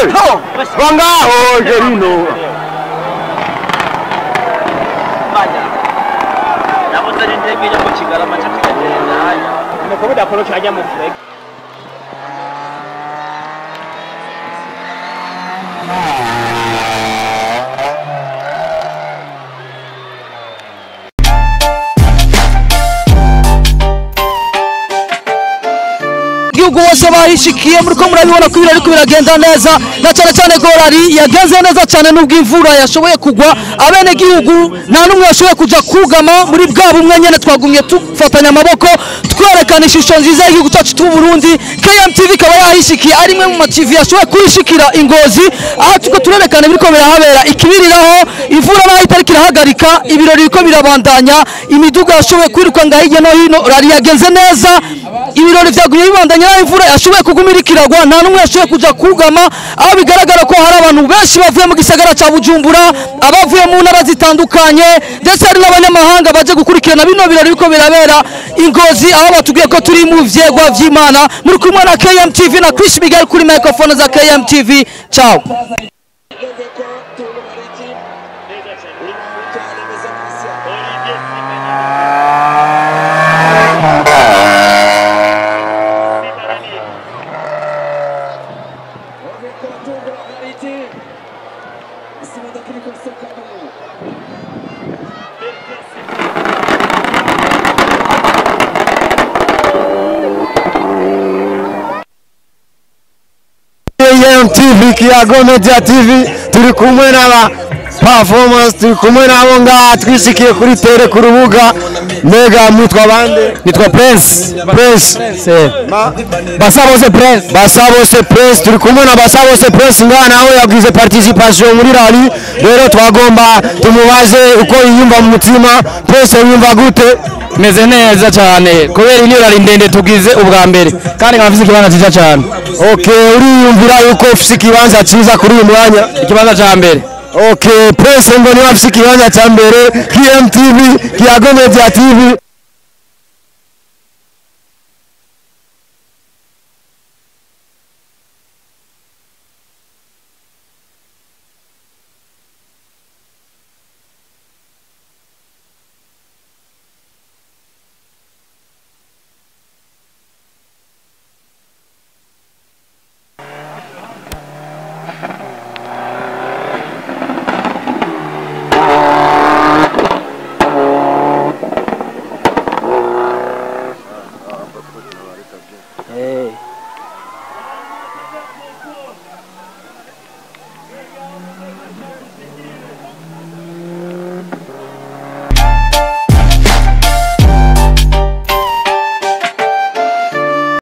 Vangaho Gerino. Wose bahishikiye muri ko murabibona ko ibirori biragenda neza na cyane cyane Gorari yagenze neza cyane nubwo imvura yashoboye kugwa abene gihugu nta numwe yashoboye kuja kugama muri bwa bumwe nyene twagumye tufatanya amaboko twerekana ishusho nziza y'igihugu cyacu cy'u Burundi. KMTV kaba yahishikiye ari mwe mu ma TV yashoboye kwishikira Ingozi aho tuko turerekana biriko birahabera ikibiriraho imvura nayo itariki irahagarika ibirori biko birabandanya imiduga yashoboye kwiruka ngahige no hino Rari yagenze neza ibirori vyaguye bibandanya imvura yashoboye kugumirikiragwa nta numwe yashoboye kuja kugama aho bigaragara ko hari abantu benshi bavuye mu gisagara ca Bujumbura abavuye mu ntara zitandukanye ndetse hari n'abanyamahanga baje gukurikirana bino birori biko birabera Ingozi aho batubwiye ko turi mu vyegwa vy'Imana muri kumwe na KMTV na Chris Miguel kuri microphone za KMTV. Ciao. KMTV Kiago Media TV turi kumwe n'aba performance turi kumwe nabo ngaha twisikiye kuri tere ku rubuga mega mwitwa bande Nitwa Prince Basabose Prince turi kumwe na Basabose Prince ngaha nawe yagize participation muri rally rero twagomba tumubaze uko yiyumva mu mutima Prince yumva gute meze neza cyane kubera ini rally ndende tugize ubwa mbere kandi nkafise ikibanza cyiza cyane. Okay uriyumvira yuko ufise ikibanza cyiza kuri uyu mwanya Ikibanza cya mbere. Okay Prince ngo ni wafise ikibanza cya mbere KMTV Kiago Media TV